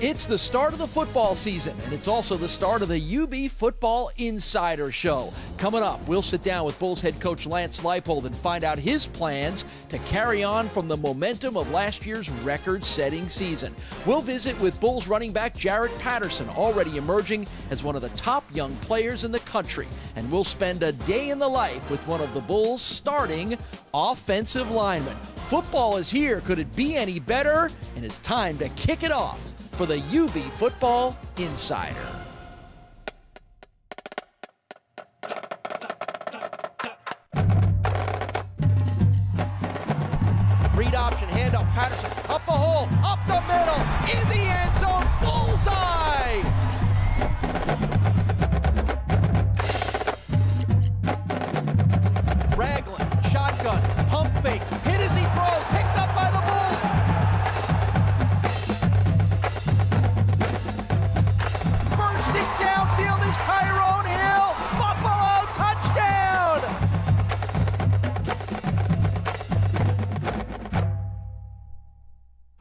It's the start of the football season, and it's also the start of the UB Football Insider Show. Coming up, we'll sit down with Bulls head coach Lance Leipold and find out his plans to carry on from the momentum of last year's record-setting season. We'll visit with Bulls running back Jaret Patterson, already emerging as one of the top young players in the country. And we'll spend a day in the life with one of the Bulls' starting offensive linemen. Football is here. Could it be any better? And it's time to kick it off for the UB Football Insider. Read option, handoff, Patterson, up the hole, up the middle, in the end zone, bullseye! Ragland, shotgun, pump fake, hit as he throws, picked up by the Bulls. Bursting downfield is Tyrone Hill. Buffalo touchdown!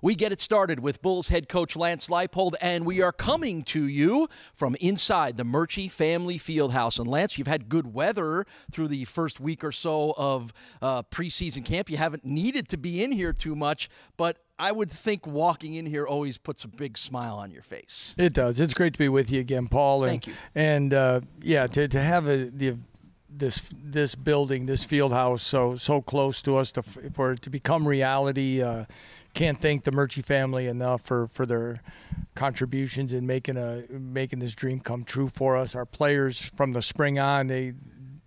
We get it started with Bulls head coach Lance Leipold, and we are coming to you from inside the Murchie Family Fieldhouse. And Lance, you've had good weather through the first week or so of preseason camp. You haven't needed to be in here too much, but I would think walking in here always puts a big smile on your face. It does. It's great to be with you again, Paul. Thank you. And to have this building, this field house, so close to us, for it to become reality. Can't thank the Murchie family enough for their contributions in making this dream come true for us. Our players from the spring on, they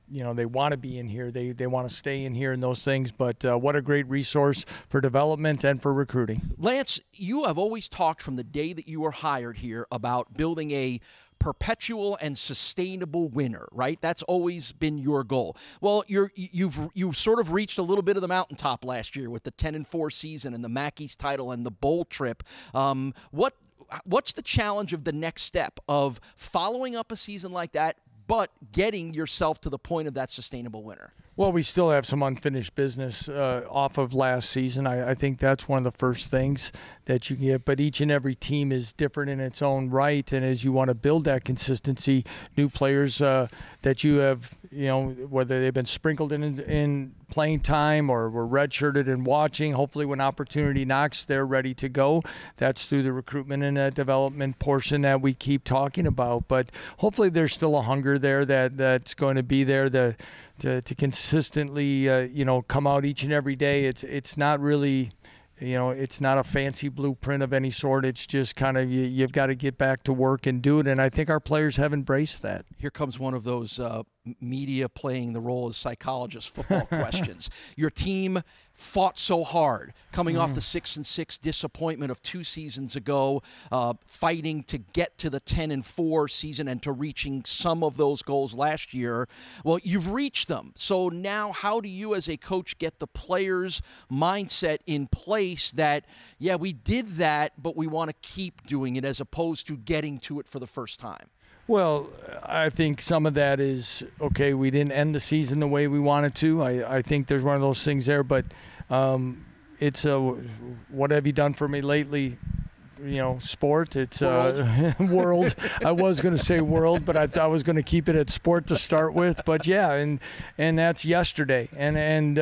want to be in here. They want to stay in here and those things. But what a great resource for development and for recruiting. Lance, you have always talked from the day that you were hired here about building a perpetual and sustainable winner, right? That's always been your goal. Well, you've sort of reached a little bit of the mountaintop last year with the 10-4 season and the Mackey's title and the bowl trip. What's the challenge of the next step of following up a season like that, but getting yourself to the point of that sustainable winner? Well, we still have some unfinished business off of last season. I think that's one of the first things that you get. But each and every team is different in its own right. And as you want to build that consistency, new players that you have, whether they've been sprinkled in playing time or were redshirted and watching, hopefully when opportunity knocks, they're ready to go. That's through the recruitment and development portion that we keep talking about. But hopefully there's still a hunger there that's going to be there to consistently, come out each and every day. It's not really, it's not a fancy blueprint of any sort. It's just kind of you've got to get back to work and do it. And I think our players have embraced that. Here comes one of those media playing the role as psychologist football questions. Your team fought so hard, coming off the 6-6 disappointment of 2 seasons ago, fighting to get to the 10-4 season and to reaching some of those goals last year. Well, you've reached them. So now how do you as a coach get the players' mindset in place that, yeah, we did that, but we want to keep doing it as opposed to getting to it for the first time? Well, I think some of that is, okay, we didn't end the season the way we wanted to. I think there's one of those things there, but it's what have you done for me lately? Sport. It's world. I was going to say world, but I was going to keep it at sport to start with. But yeah, and that's yesterday. And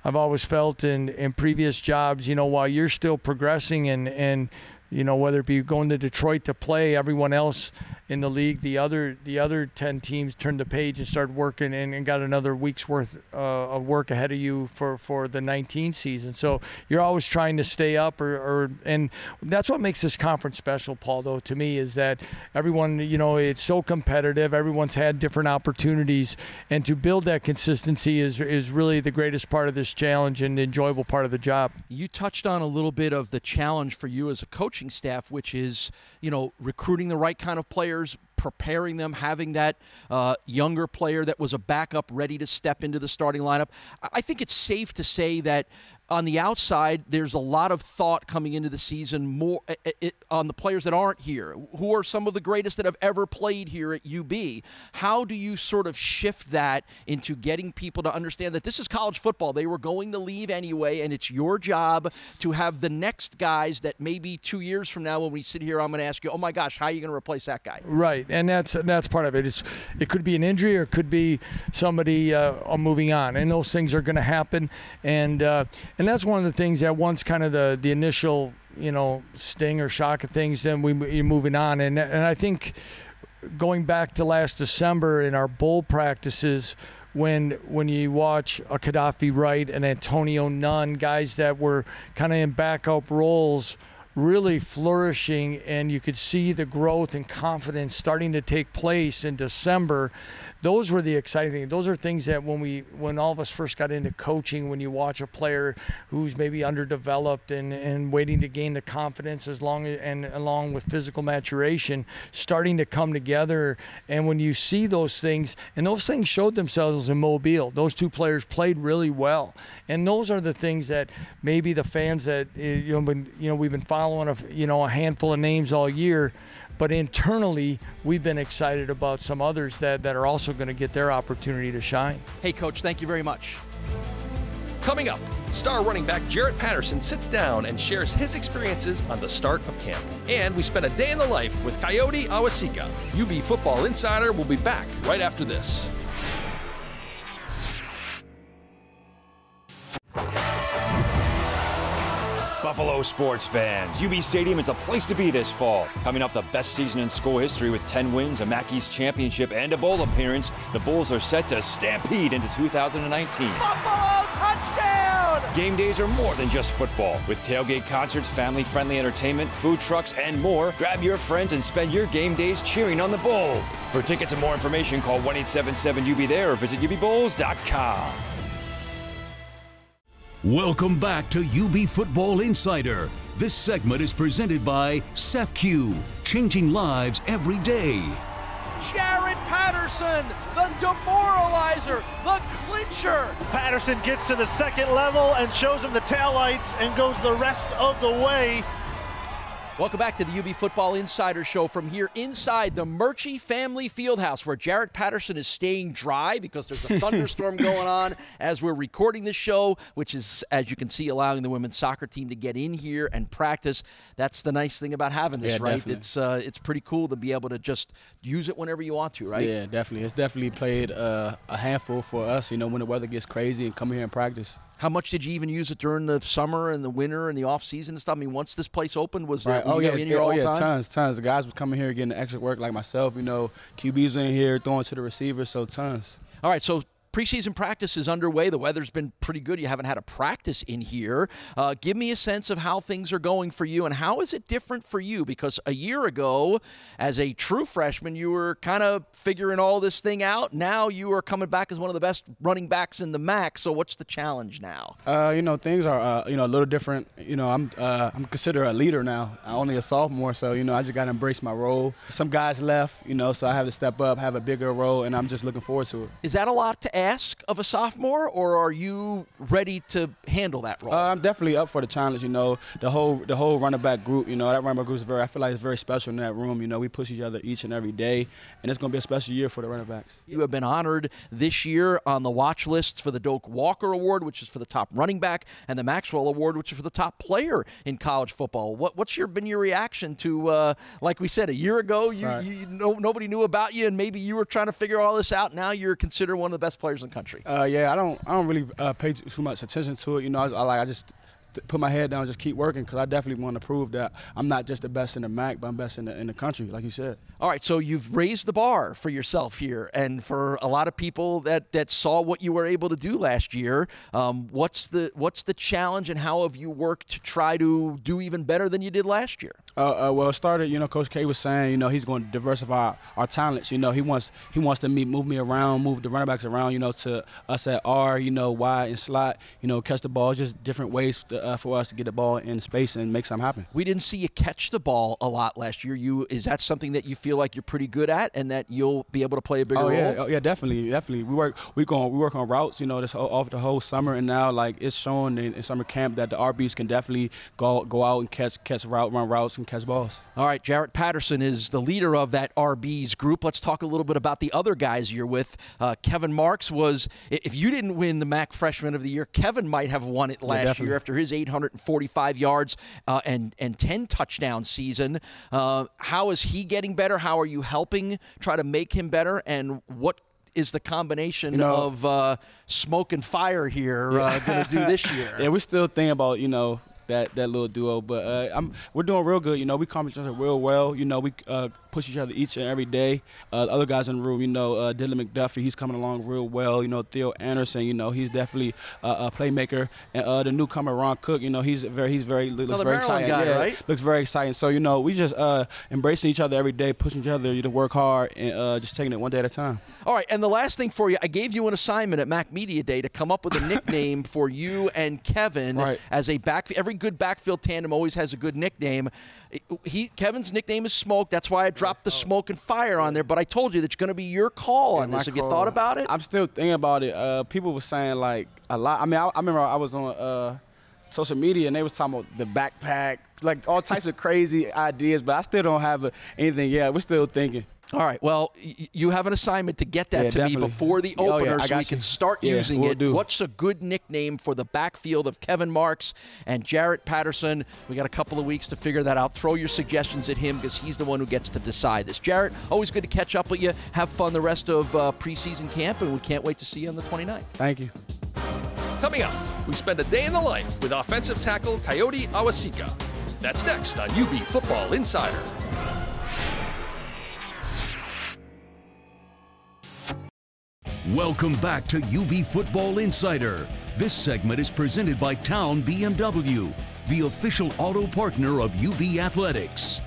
I've always felt in previous jobs, while you're still progressing and whether it be going to Detroit to play, everyone else in the league, the other 10 teams turned the page and started working and got another week's worth of work ahead of you for the 19 season. So you're always trying to stay up, and that's what makes this conference special, Paul, though, to me, is that everyone, it's so competitive. Everyone's had different opportunities, and to build that consistency is really the greatest part of this challenge and the enjoyable part of the job. You touched on a little bit of the challenge for you as a coaching staff, which is, recruiting the right kind of players, preparing them, having that younger player that was a backup ready to step into the starting lineup. I think it's safe to say that on the outside, there's a lot of thought coming into the season more on the players that aren't here. Who are some of the greatest that have ever played here at UB? How do you sort of shift that into getting people to understand that this is college football? They were going to leave anyway, and it's your job to have the next guys that maybe 2 years from now when we sit here, I'm going to ask you, oh my gosh, how are you going to replace that guy? Right, and that's part of it. It could be an injury or it could be somebody moving on, and those things are going to happen. And that's one of the things that once kind of the initial, sting or shock of things, then you're moving on. And I think going back to last December in our bowl practices, when you watch a Gaddafi Wright and Antonio Nunn, guys that were kind of in backup roles, really flourishing, and you could see the growth and confidence starting to take place in December. Those were the exciting things. Those are things that when all of us first got into coaching, when you watch a player who's maybe underdeveloped and waiting to gain the confidence along with physical maturation, starting to come together. And when you see those things, and those things showed themselves in Mobile. Those two players played really well. And those are the things that maybe the fans that we've been following a handful of names all year. But internally, we've been excited about some others that are also going to get their opportunity to shine. Hey, Coach, thank you very much. Coming up, star running back Jarrett Patterson sits down and shares his experiences on the start of camp. And we spend a day in the life with Coyote Awosika. UB Football Insider will be back right after this. Buffalo sports fans, UB Stadium is the place to be this fall. Coming off the best season in school history with 10 wins, a MAC East championship, and a bowl appearance, the Bulls are set to stampede into 2019. Buffalo touchdown! Game days are more than just football. With tailgate concerts, family-friendly entertainment, food trucks, and more, grab your friends and spend your game days cheering on the Bulls. For tickets and more information, call 1-877-UB-THERE or visit UBBulls.com. Welcome back to UB Football Insider. This segment is presented by CEFQ, changing lives every day. Jarrett Patterson, the demoralizer, the clincher. Patterson gets to the second level and shows him the taillights and goes the rest of the way. Welcome back to the UB Football Insider Show from here inside the Murchie Family Fieldhouse, where Jarrett Patterson is staying dry because there's a thunderstorm going on as we're recording this show, which is, as you can see, allowing the women's soccer team to get in here and practice. That's the nice thing about having this, right? Definitely. It's pretty cool to be able to just use it whenever you want to, right? Yeah, definitely. It's definitely played a handful for us, when the weather gets crazy and come here and practice. How much did you even use it during the summer and the winter and the off season and stuff? I mean, once this place opened, was there in here all the time? Tons. The guys was coming here getting extra work like myself. QBs in here throwing to the receivers, so tons. All right, so preseason practice is underway. The weather's been pretty good. You haven't had a practice in here. Give me a sense of how things are going for you, and how is it different for you? Because a year ago, as a true freshman, you were kind of figuring all this thing out. Now you are coming back as one of the best running backs in the MAC. So what's the challenge now? Things are a little different. I'm considered a leader now. I'm only a sophomore, so I just got to embrace my role. Some guys left, so I have to step up, have a bigger role, and I'm just looking forward to it. Is that a lot to ask of a sophomore, or are you ready to handle that role? I'm definitely up for the challenge. The whole running back group. That running back group is I feel like it's very special in that room. We push each other each and every day, and it's going to be a special year for the running backs. You have been honored this year on the watch lists for the Doak Walker Award, which is for the top running back, and the Maxwell Award, which is for the top player in college football. What's been your reaction to, like we said, a year ago, nobody knew about you, and maybe you were trying to figure all this out. Now you're considered one of the best players in the country. I don't really pay too much attention to it. I just put my head down and just keep working, because I definitely want to prove that I'm not just the best in the MAC, but I'm best in the country, like you said. All right, so you've raised the bar for yourself here, and for a lot of people that saw what you were able to do last year. What's the challenge, and how have you worked to try to do even better than you did last year? Well, it started, Coach K was saying, he's going to diversify our talents. He wants to move me around, move the running backs around, to us at R, wide and slot, catch the ball, just different ways for us to get the ball in space and make something happen. We didn't see you catch the ball a lot last year. Is that something that you feel like you're pretty good at, and that you'll be able to play a bigger role? Yeah, definitely. We work on routes, this off the whole summer, and now like it's shown in summer camp that the RBs can definitely go out and run routes and catch balls. All right, Jarrett Patterson is the leader of that RBs group. Let's talk a little bit about the other guys you're with. Kevin Marks was, if you didn't win the MAC Freshman of the Year, Kevin might have won it last year after his 845 yards and 10 touchdown season. How is he getting better? How are you helping try to make him better? And what is the combination of smoke and fire here going to do this year? Yeah, we're still thinking about, that little duo, but we're doing real good. We complement each other real well. We push each other each and every day. The other guys in the room, Dylan McDuffie, he's coming along real well. Theo Anderson, he's definitely a playmaker. And the newcomer Ron Cook, he's very looks very exciting. Guy, right? Looks very exciting. So we just embracing each other every day, pushing each other to work hard, and just taking it one day at a time. All right, and the last thing for you, I gave you an assignment at Mac Media Day to come up with a nickname for you and Kevin as a back. Every good backfield tandem always has a good nickname. Kevin's nickname is Smoke. That's why I dropped the smoke and fire on there. But I told you that's going to be your call on this. Have you thought about it? I'm still thinking about it. People were saying like a lot. I mean, I remember I was on social media and they was talking about the backpack, like all types of crazy ideas. But I still don't have anything yet. We're still thinking. All right. Well, you have an assignment to get that to me before the opener so we can start using it. What's a good nickname for the backfield of Kevin Marks and Jarrett Patterson? We got a couple of weeks to figure that out. Throw your suggestions at him because he's the one who gets to decide this. Jarrett, always good to catch up with you. Have fun the rest of preseason camp, and we can't wait to see you on the 29th. Thank you. Coming up, we spend a day in the life with offensive tackle Coyote Awosika. That's next on UB Football Insider. Welcome back to UB Football Insider. This segment is presented by Town BMW, the official auto partner of UB Athletics.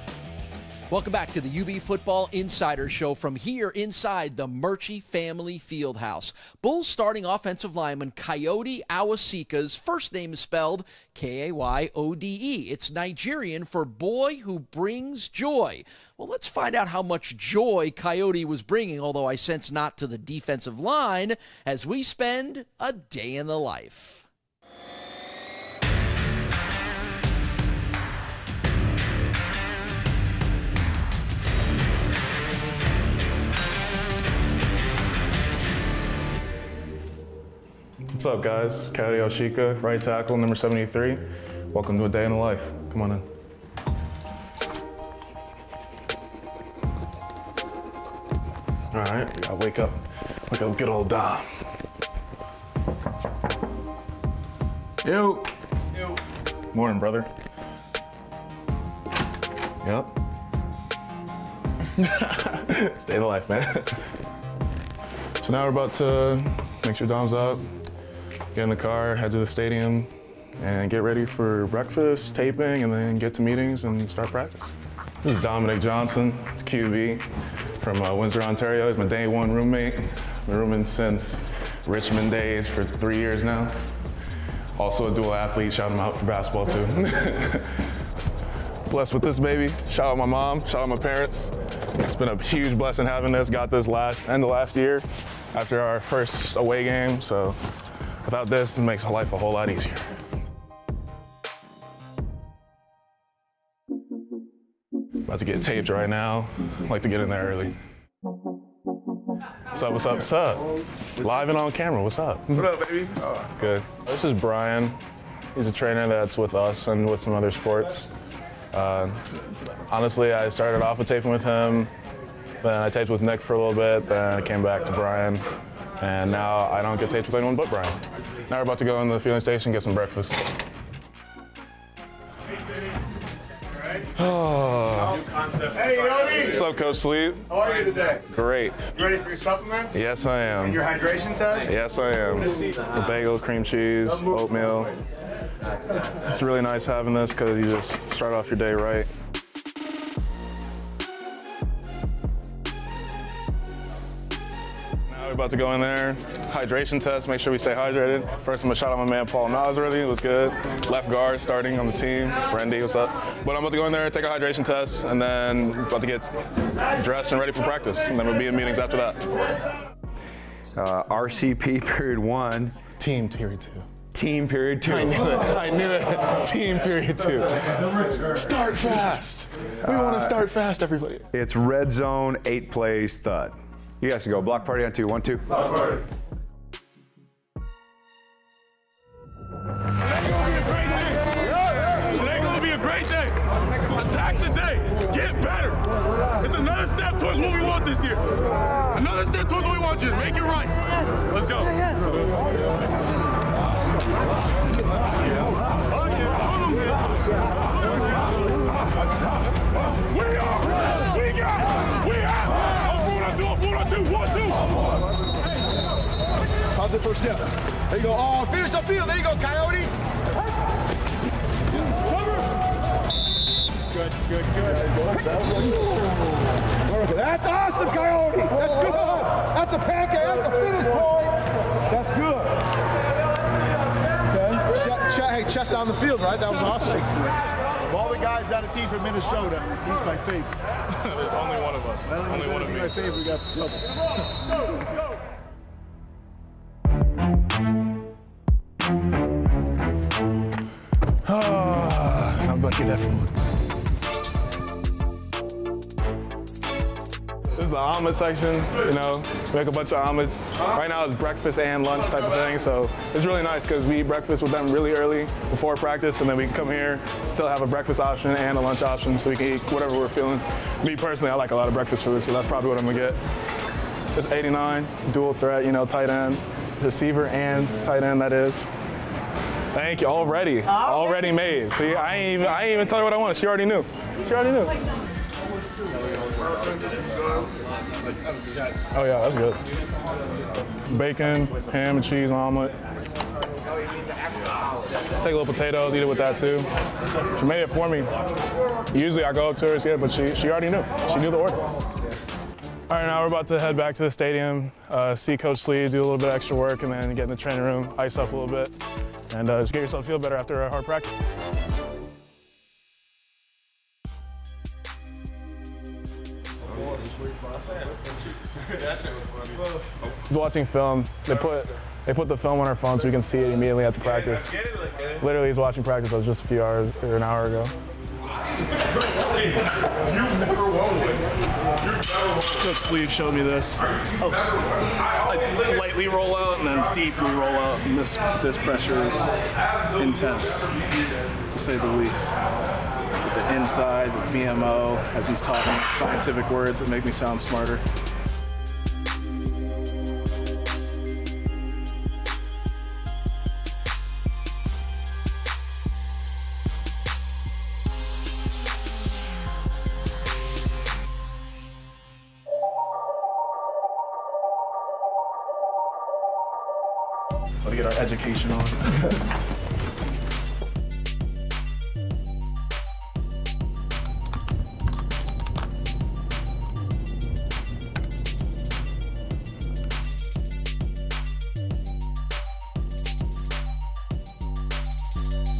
Welcome back to the UB Football Insider Show from here inside the Murchie Family Fieldhouse. Bulls starting offensive lineman Coyote Awosika's first name is spelled K-A-Y-O-D-E. It's Nigerian for boy who brings joy. Well, let's find out how much joy Coyote was bringing, although I sense not to the defensive line, as we spend a day in the life. What's up, guys? Coyote Awosika, right tackle, number 73. Welcome to a day in the life. Come on in. All right, we gotta wake up. Wake up, good old Dom. Yo. Yo. Morning, brother. Yep. Stay in the life, man. So now we're about to make sure Dom's up, get in the car, head to the stadium, and get ready for breakfast, taping, and then get to meetings and start practice. This is Dominic Johnson, QB from Windsor, Ontario. He's my day one roommate. Been rooming since Richmond days for 3 years now. Also a dual athlete, shout him out for basketball too. Blessed with this baby. Shout out my mom, shout out my parents. It's been a huge blessing having this. Got this end of last year after our first away game. So without this, it makes life a whole lot easier. About to get taped right now. I like to get in there early. What's up, what's up, what's up? Live and on camera, what's up? What up, baby? Oh, good. This is Brian. He's a trainer that's with us and with some other sports. Honestly, I started off with taping with him, then I taped with Nick for a little bit, then I came back to Brian, and now I don't get taped with anyone but Brian. Now we're about to go in the fueling station and get some breakfast. Oh. New concept. Hey, Yogi! What's up, Coach Sleep? How are you today? Great. You ready for your supplements? Yes, I am. And your hydration test? Yes, I am. The bagel, cream cheese, oatmeal. It's really nice having this because you just start off your day right. Now we're about to go in there, hydration test, make sure we stay hydrated. First, I'm gonna shout out my man Paul Nosworthy, it was good. Left guard starting on the team, Randy, what's up? But I'm about to go in there, take a hydration test, and then about to get dressed and ready for practice. And then we'll be in meetings after that. RCP period 1. Team period 2. Team period 2. I knew it. Team period 2. Start fast. We want to start fast, everybody. It's red zone, 8 plays, thud. You guys can go. Block party on 2. 1, 2. Block party. Today gonna be a great day. Attack the day. Get better. It's another step towards what we want this year. Another step towards what we want this year. Make it right. Let's go. We have. On 2, 1, 2. How's the first step? There you go. Oh, finish upfield. There you go, Coyote. Good. That's awesome, Coyote. That's good. That's a pancake. That's a finish point. That's good. Okay. Hey, chest down the field, right? That was awesome. Of all the guys on the team from Minnesota, he's my favorite. There's only one of us. Only one of me. My favorite. We got I'm about to get that food. This is the omelet section, you know, we make a bunch of omelets. Right now it's breakfast and lunch type of thing, so it's really nice because we eat breakfast with them really early before practice, and then we come here, still have a breakfast option and a lunch option, so we can eat whatever we're feeling. Me personally, I like a lot of breakfast food, so that's probably what I'm gonna get. It's 89, dual threat, you know, tight end, receiver and tight end, that is. Thank you, already made. See, I ain't even tell her what I wanted, she already knew. Oh yeah, that's good. Bacon, ham and cheese omelet. Take a little potatoes, eat it with that too. She made it for me. Usually I go up to her, but she already knew. She knew the order. All right, now we're about to head back to the stadium, see Coach Slee, do a little bit of extra work, and then get in the training room, ice up a little bit, and just get yourself to feel better after a hard practice. He's watching film. They put the film on our phone so we can see it immediately after practice. Literally, he's watching practice. That was just a few hours or an hour ago. Coach Sleeve showed me this. I lightly roll out and then deeply roll out, and this pressure is intense, to say the least. With the inside, the VMO, as he's talking scientific words that make me sound smarter. To get our education on.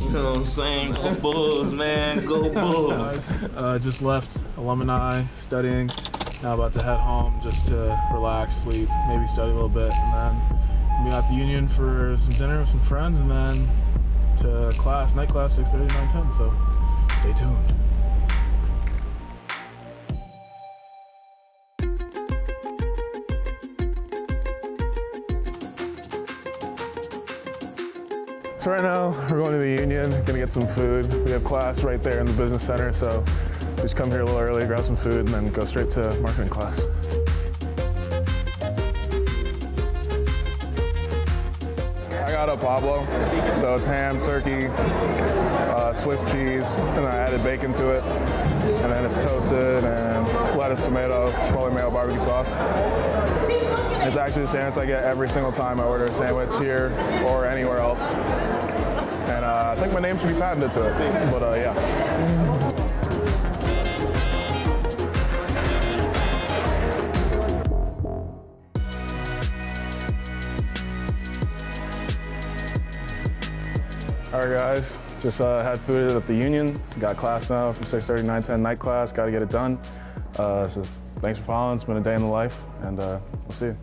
You know what I'm saying? Go Bulls, man. Go Bulls. Just left alumni studying. Now about to head home just to relax, sleep, maybe study a little bit, and then be at the Union for some dinner with some friends, and then to class, night class, 6:30, 9:10. So stay tuned. So right now, we're going to the Union, gonna get some food. We have class right there in the business center, so we just come here a little early, grab some food, and then go straight to marketing class. I got a Pablo, so it's ham, turkey, Swiss cheese, and I added bacon to it, and then it's toasted, and lettuce, tomato, chipotle mayo barbecue sauce. It's actually the sandwich I get every single time I order a sandwich here or anywhere else. And I think my name should be patented to it, but yeah. Sorry, guys. Just had food at the Union. Got class now from 6:30 to 9:10 night class. Got to get it done. So thanks for following. It's been a day in the life, and we'll see you.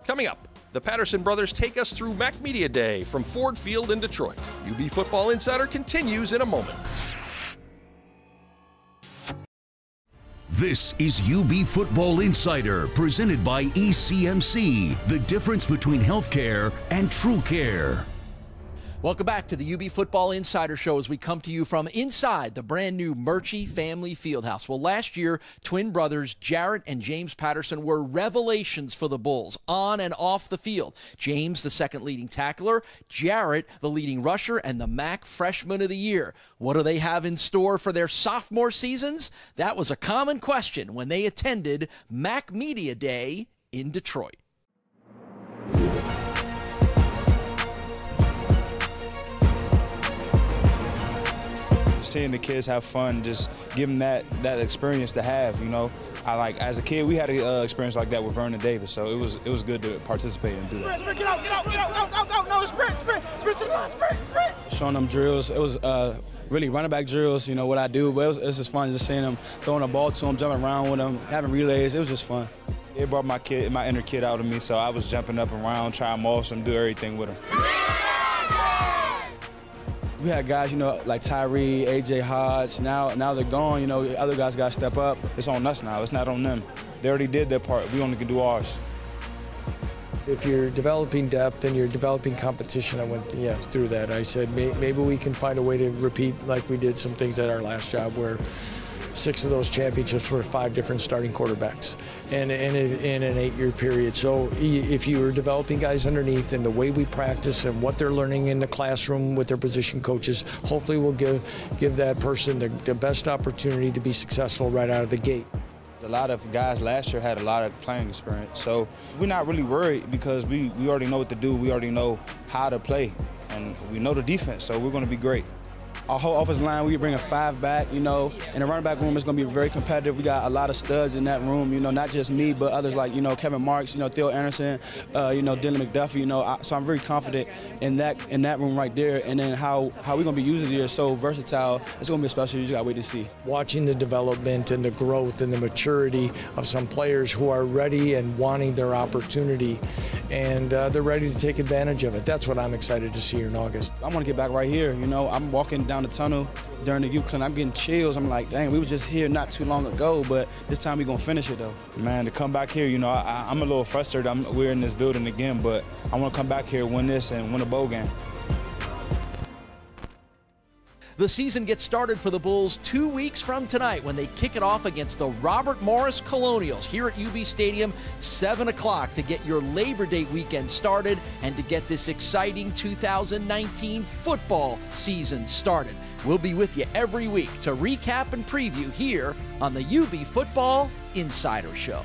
Coming up, the Patterson brothers take us through Mac Media Day from Ford Field in Detroit. UB Football Insider continues in a moment. This is UB Football Insider, presented by ECMC, the difference between healthcare and true care. Welcome back to the UB Football Insider Show as we come to you from inside the brand new Murchie Family Fieldhouse. Well, last year, twin brothers Jarrett and James Patterson were revelations for the Bulls on and off the field. James, the second leading tackler, Jarrett, the leading rusher, and the MAC Freshman of the Year. What do they have in store for their sophomore seasons? That was a common question when they attended Mac Media Day in Detroit. Seeing the kids have fun, just give them that experience to have, you know. As a kid, we had an experience like that with Vernon Davis, so it was good to participate and do that. Sprint, get out, go, no, sprint to the line, sprint. Showing them drills, it was really running back drills, you know, what I do, but it was just fun just seeing them, throwing a ball to them, jumping around with them, having relays, it was just fun. It brought my inner kid out of me, so I was jumping up and around, trying to moss and do everything with them. We had guys, you know, like Tyree, AJ Hodge. Now they're gone. You know, other guys got to step up. It's on us now. It's not on them. They already did their part. We only can do ours. If you're developing depth and you're developing competition, I went through that. I said maybe we can find a way to repeat like we did some things at our last job where 6 of those championships were 5 different starting quarterbacks and in an 8-year period. So if you are developing guys underneath and the way we practice and what they're learning in the classroom with their position coaches, hopefully we'll give that person the best opportunity to be successful right out of the gate. A lot of guys last year had a lot of playing experience, so we're not really worried because we already know what to do. We already know how to play, and we know the defense, so we're going to be great. Our whole offensive line, we bring a 5 back, you know. In the running back room, it's going to be very competitive. We got a lot of studs in that room, you know, not just me, but others like, you know, Kevin Marks, you know, Theo Anderson, you know, Dylan McDuffie, you know. So I'm very confident in that room right there. And then how we're going to be using it here is so versatile. It's going to be special. You just got to wait to see. Watching the development and the growth and the maturity of some players who are ready and wanting their opportunity, and they're ready to take advantage of it. That's what I'm excited to see here in August. I want to get back right here, you know. I'm walking down the tunnel during the youth clinic. I'm getting chills. I'm like, dang, we were just here not too long ago, but this time we're going to finish it, though. Man, to come back here, you know, I'm a little frustrated. We're in this building again, but I want to come back here, win this, and win a bowl game. The season gets started for the Bulls 2 weeks from tonight when they kick it off against the Robert Morris Colonials here at UB Stadium, 7 o'clock, to get your Labor Day weekend started and to get this exciting 2019 football season started. We'll be with you every week to recap and preview here on the UB Football Insider Show.